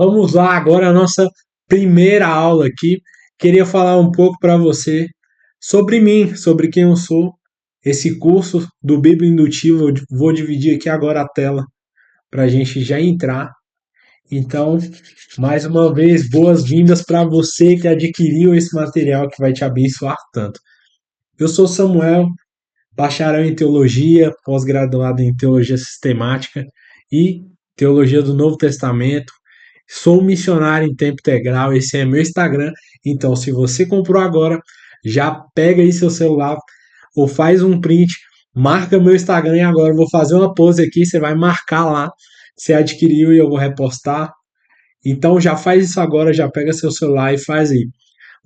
Vamos lá, agora a nossa primeira aula aqui. Queria falar um pouco para você sobre mim, sobre quem eu sou. Esse curso do Bíblia Indutiva, eu vou dividir aqui agora a tela para a gente já entrar. Então, mais uma vez, boas-vindas para você que adquiriu esse material que vai te abençoar tanto. Eu sou Samuel, bacharel em teologia, pós-graduado em teologia sistemática e teologia do Novo Testamento. Sou missionário em tempo integral, esse é meu Instagram. Então, se você comprou agora, já pega aí seu celular ou faz um print, marca meu Instagram e agora eu vou fazer uma pose aqui, você vai marcar lá, você adquiriu e eu vou repostar. Então já faz isso agora, já pega seu celular e faz aí.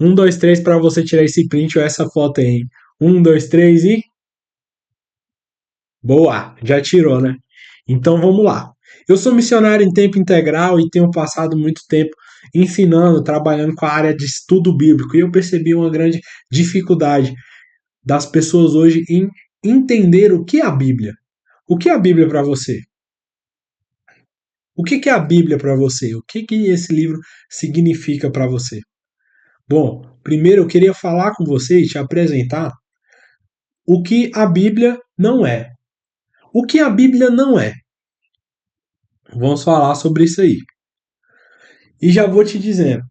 Um, dois, três para você tirar esse print ou essa foto aí. Um, dois, três e boa, já tirou, né? Então vamos lá. Eu sou missionário em tempo integral e tenho passado muito tempo ensinando, trabalhando com a área de estudo bíblico. E eu percebi uma grande dificuldade das pessoas hoje em entender o que é a Bíblia. O que é a Bíblia para você? O que é a Bíblia para você? O que esse livro significa para você? Bom, primeiro eu queria falar com você e te apresentar o que a Bíblia não é. O que a Bíblia não é? Vamos falar sobre isso aí. E já vou te dizendo,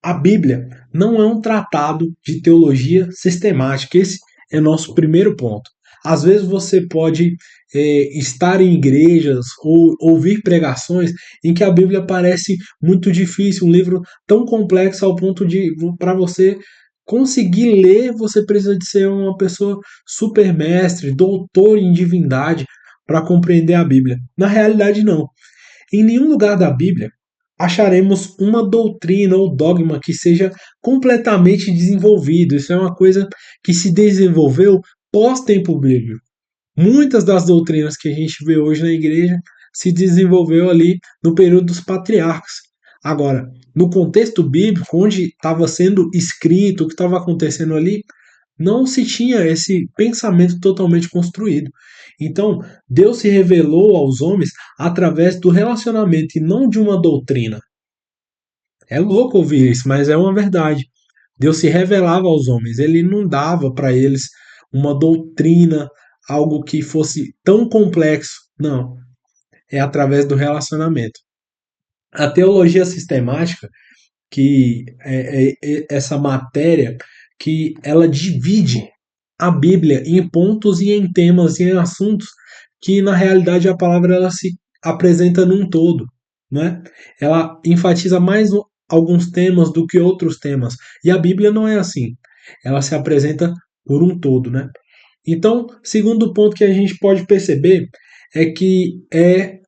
a Bíblia não é um tratado de teologia sistemática. Esse é nosso primeiro ponto. Às vezes você pode estar em igrejas ou ouvir pregações em que a Bíblia parece muito difícil, um livro tão complexo ao ponto de, para você conseguir ler, você precisa de ser uma pessoa supermestre, doutor em divindade para compreender a Bíblia. Na realidade, não. Em nenhum lugar da Bíblia acharemos uma doutrina ou dogma que seja completamente desenvolvido. Isso é uma coisa que se desenvolveu pós-tempo bíblico. Muitas das doutrinas que a gente vê hoje na igreja se desenvolveu ali no período dos patriarcas. Agora, no contexto bíblico, onde estava sendo escrito, o que estava acontecendo ali, não se tinha esse pensamento totalmente construído. Então, Deus se revelou aos homens através do relacionamento e não de uma doutrina. É louco ouvir isso, mas é uma verdade. Deus se revelava aos homens, ele não dava para eles uma doutrina, algo que fosse tão complexo. Não, é através do relacionamento. A teologia sistemática, que é essa matéria que ela divide a Bíblia em pontos e em temas e em assuntos que na realidade a palavra ela se apresenta num todo, né? Ela enfatiza mais alguns temas do que outros temas. E a Bíblia não é assim. Ela se apresenta por um todo, né? Então, segundo ponto que a gente pode perceber é que é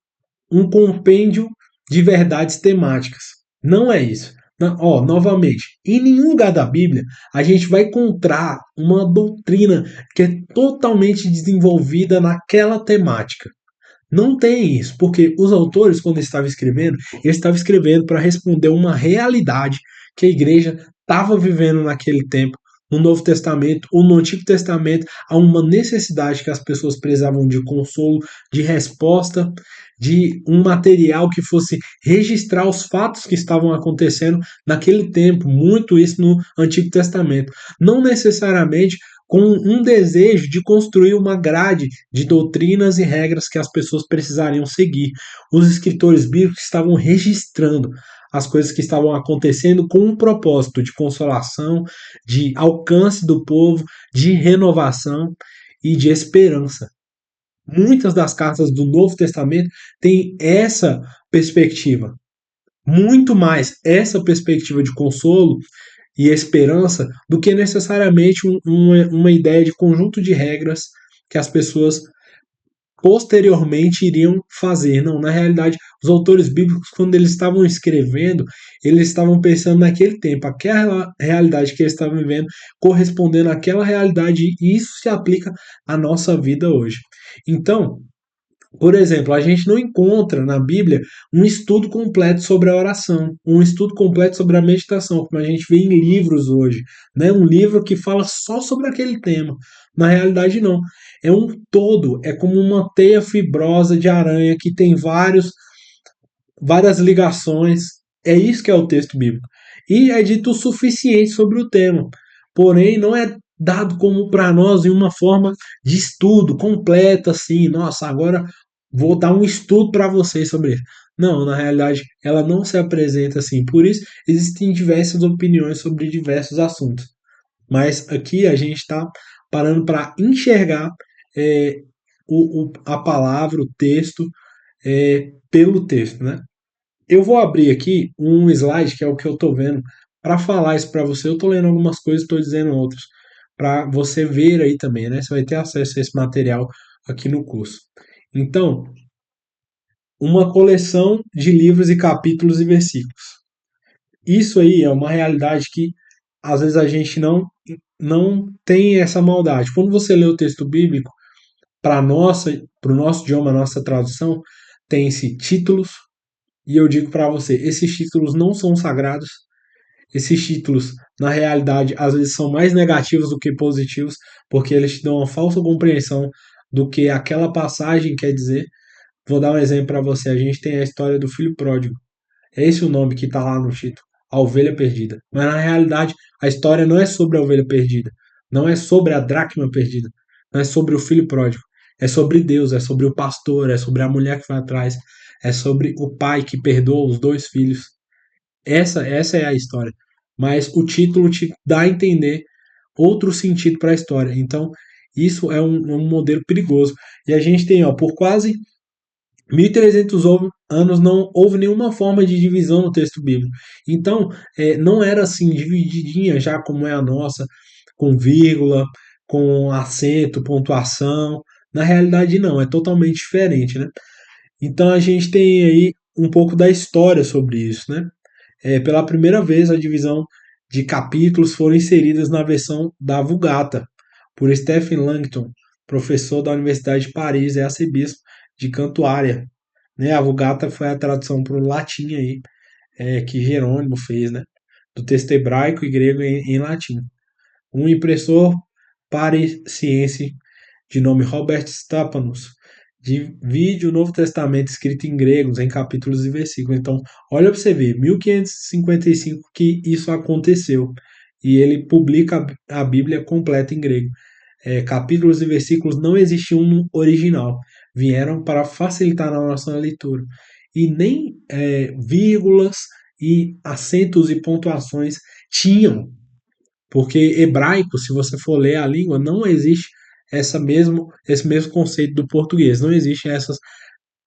um compêndio de verdades temáticas. Não é isso. Novamente, em nenhum lugar da Bíblia a gente vai encontrar uma doutrina que é totalmente desenvolvida naquela temática. Não tem isso, porque os autores, quando eles estavam escrevendo para responder uma realidade que a igreja estava vivendo naquele tempo. No Novo Testamento ou no Antigo Testamento, há uma necessidade que as pessoas precisavam de consolo, de resposta, de um material que fosse registrar os fatos que estavam acontecendo naquele tempo, muito isso no Antigo Testamento. Não necessariamente com um desejo de construir uma grade de doutrinas e regras que as pessoas precisariam seguir. Os escritores bíblicos estavam registrando as coisas que estavam acontecendo com um propósito de consolação, de alcance do povo, de renovação e de esperança. Muitas das cartas do Novo Testamento têm essa perspectiva, muito mais essa perspectiva de consolo e esperança do que necessariamente uma ideia de conjunto de regras que as pessoas posteriormente iriam fazer. Não, na realidade, os autores bíblicos, quando eles estavam escrevendo, eles estavam pensando naquele tempo, aquela realidade que eles estavam vivendo, correspondendo àquela realidade, e isso se aplica à nossa vida hoje. Então, por exemplo, a gente não encontra na Bíblia um estudo completo sobre a oração, um estudo completo sobre a meditação, como a gente vê em livros hoje, né? Um livro que fala só sobre aquele tema. Na realidade, não. É um todo, é como uma teia fibrosa de aranha que tem vários várias ligações. É isso que é o texto bíblico. E é dito o suficiente sobre o tema. Porém, não é dado como para nós em uma forma de estudo completa, assim, nossa, agora vou dar um estudo para vocês sobre isso. Não, na realidade, ela não se apresenta assim. Por isso, existem diversas opiniões sobre diversos assuntos. Mas aqui a gente está parando para enxergar é, a palavra, o texto, pelo texto, né? Eu vou abrir aqui um slide que é o que eu estou vendo para falar isso para você. Eu estou lendo algumas coisas, estou dizendo outras para você ver aí também, né? Você vai ter acesso a esse material aqui no curso. Então, uma coleção de livros e capítulos e versículos. Isso aí é uma realidade que às vezes a gente não tem essa maldade. Quando você lê o texto bíblico, para o nosso idioma, a nossa tradução, tem-se títulos, e eu digo para você, esses títulos não são sagrados. Esses títulos, na realidade, às vezes são mais negativos do que positivos, porque eles te dão uma falsa compreensão do que aquela passagem quer dizer. Vou dar um exemplo para você. A gente tem a história do filho pródigo. É esse o nome que está lá no título, a ovelha perdida. Mas na realidade, a história não é sobre a ovelha perdida, não é sobre a dracma perdida, não é sobre o filho pródigo. É sobre Deus, é sobre o pastor, é sobre a mulher que vai atrás, é sobre o pai que perdoa os dois filhos. Essa é a história. Mas o título te dá a entender outro sentido para a história. Então, isso é um modelo perigoso. E a gente tem, ó, por quase 1.300 anos não houve nenhuma forma de divisão no texto bíblico. Então, não era assim, divididinha já como é a nossa, com vírgula, com acento, pontuação. Na realidade, não, é totalmente diferente, né? Então, a gente tem aí um pouco da história sobre isso, né? Pela primeira vez, a divisão de capítulos foram inseridas na versão da Vulgata, por Stephen Langton, professor da Universidade de Paris e arcebispo de Cantuária. Né? A Vulgata foi a tradução para o latim aí, que Jerônimo fez, né? Do texto hebraico e grego em latim. Um impressor parisiense de nome Robert Stephanus divide o Novo Testamento escrito em gregos em capítulos e versículos. Então, olha para você ver, 1555 que isso aconteceu. E ele publica a Bíblia completa em grego. Capítulos e versículos não existiam no original. Vieram para facilitar a nossa leitura. E nem vírgulas e acentos e pontuações tinham, porque hebraico, se você for ler a língua, não existe esse mesmo conceito do português. Não existem essas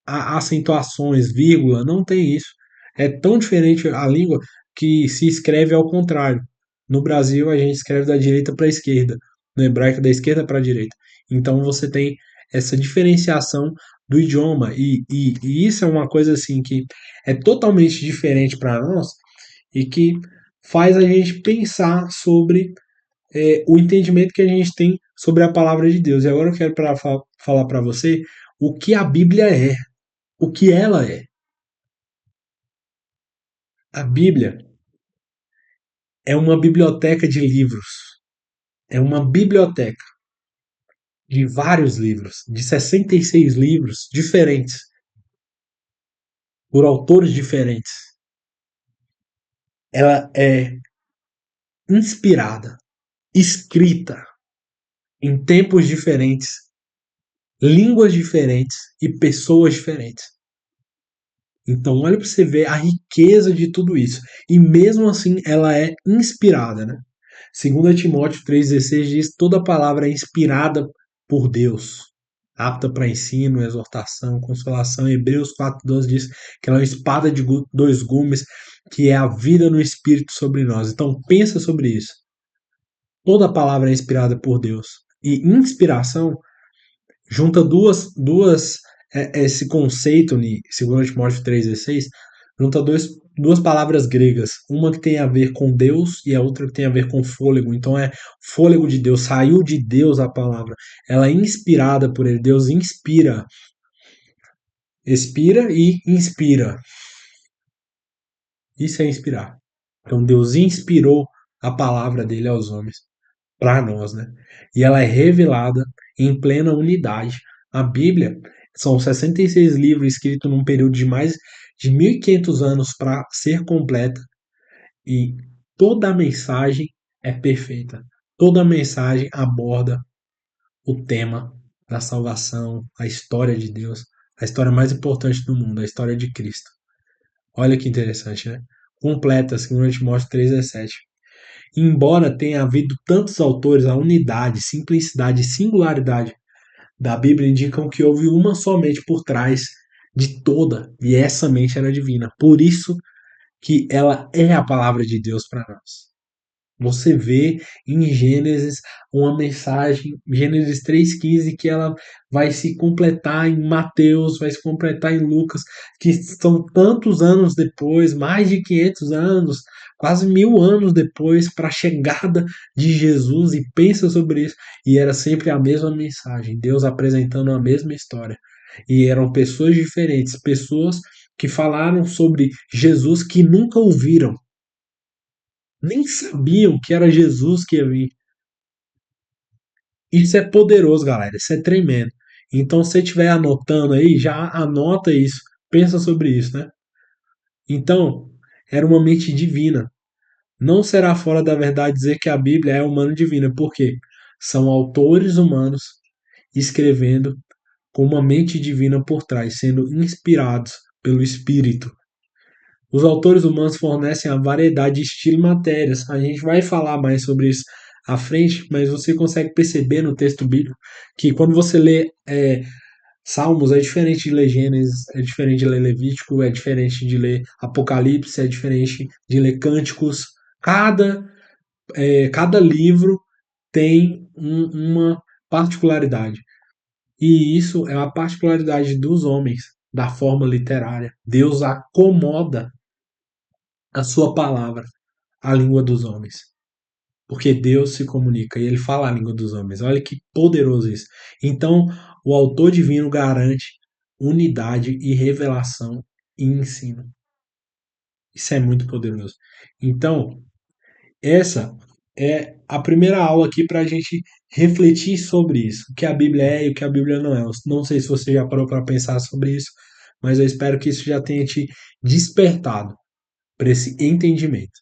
acentuações, vírgula, não tem isso. É tão diferente a língua que se escreve ao contrário. No Brasil, a gente escreve da direita para a esquerda. No hebraico, da esquerda para a direita. Então, você tem essa diferenciação do idioma. E isso é uma coisa assim que é totalmente diferente para nós e que faz a gente pensar sobre o entendimento que a gente tem sobre a palavra de Deus. E agora eu quero falar para você o que a Bíblia é, o que ela é. A Bíblia é uma biblioteca de livros, é uma biblioteca de vários livros, de 66 livros diferentes, por autores diferentes. Ela é inspirada, escrita em tempos diferentes, línguas diferentes e pessoas diferentes. Então, olha para você ver a riqueza de tudo isso. E mesmo assim, ela é inspirada, né? 2 Timóteo 3,16 diz: toda palavra é inspirada por Deus, apta para ensino, exortação, consolação. Hebreus 4,12 diz que ela é uma espada de dois gumes, que é a vida no Espírito sobre nós. Então, pensa sobre isso. Toda palavra é inspirada por Deus. E inspiração junta esse conceito em 2 Timóteo 3,16, junta duas palavras gregas, uma que tem a ver com Deus e a outra que tem a ver com fôlego. Então é fôlego de Deus, saiu de Deus a palavra. Ela é inspirada por ele. Deus inspira, expira e inspira. Isso é inspirar. Então Deus inspirou a palavra dele aos homens, para nós, né? E ela é revelada em plena unidade. A Bíblia são 66 livros escritos num período de mais de 1500 anos para ser completa e toda a mensagem é perfeita. Toda a mensagem aborda o tema da salvação, a história de Deus, a história mais importante do mundo, a história de Cristo. Olha que interessante, né? Completa, segundo Timóteo 3,17. Embora tenha havido tantos autores, a unidade, simplicidade e singularidade da Bíblia indicam que houve uma somente por trás de toda, e essa mente era divina. Por isso que ela é a palavra de Deus para nós. Você vê em Gênesis uma mensagem, Gênesis 3,15, que ela vai se completar em Mateus, vai se completar em Lucas, que são tantos anos depois, mais de 500 anos, quase 1000 anos depois, para a chegada de Jesus, e pensa sobre isso, e era sempre a mesma mensagem, Deus apresentando a mesma história. E eram pessoas diferentes, pessoas que falaram sobre Jesus que nunca ouviram, nem sabiam que era Jesus que ia vir. Isso é poderoso, galera. Isso é tremendo. Então, se você estiver anotando aí, já anota isso. Pensa sobre isso, né? Então, era uma mente divina. Não será fora da verdade dizer que a Bíblia é humana divina, porque são autores humanos escrevendo com uma mente divina por trás, sendo inspirados pelo Espírito. Os autores humanos fornecem a variedade de estilo e matérias. A gente vai falar mais sobre isso à frente, mas você consegue perceber no texto bíblico que quando você lê Salmos, é diferente de ler Gênesis, é diferente de ler Levítico, é diferente de ler Apocalipse, é diferente de ler Cânticos. Cada, cada livro tem uma particularidade. E isso é uma particularidade dos homens, da forma literária. Deus acomoda a sua palavra à língua dos homens. Porque Deus se comunica e ele fala a língua dos homens. Olha que poderoso isso. Então, o autor divino garante unidade e revelação e ensino. Isso é muito poderoso. Então, essa é a primeira aula aqui para a gente refletir sobre isso. O que a Bíblia é e o que a Bíblia não é. Eu não sei se você já parou para pensar sobre isso, mas eu espero que isso já tenha te despertado para esse entendimento.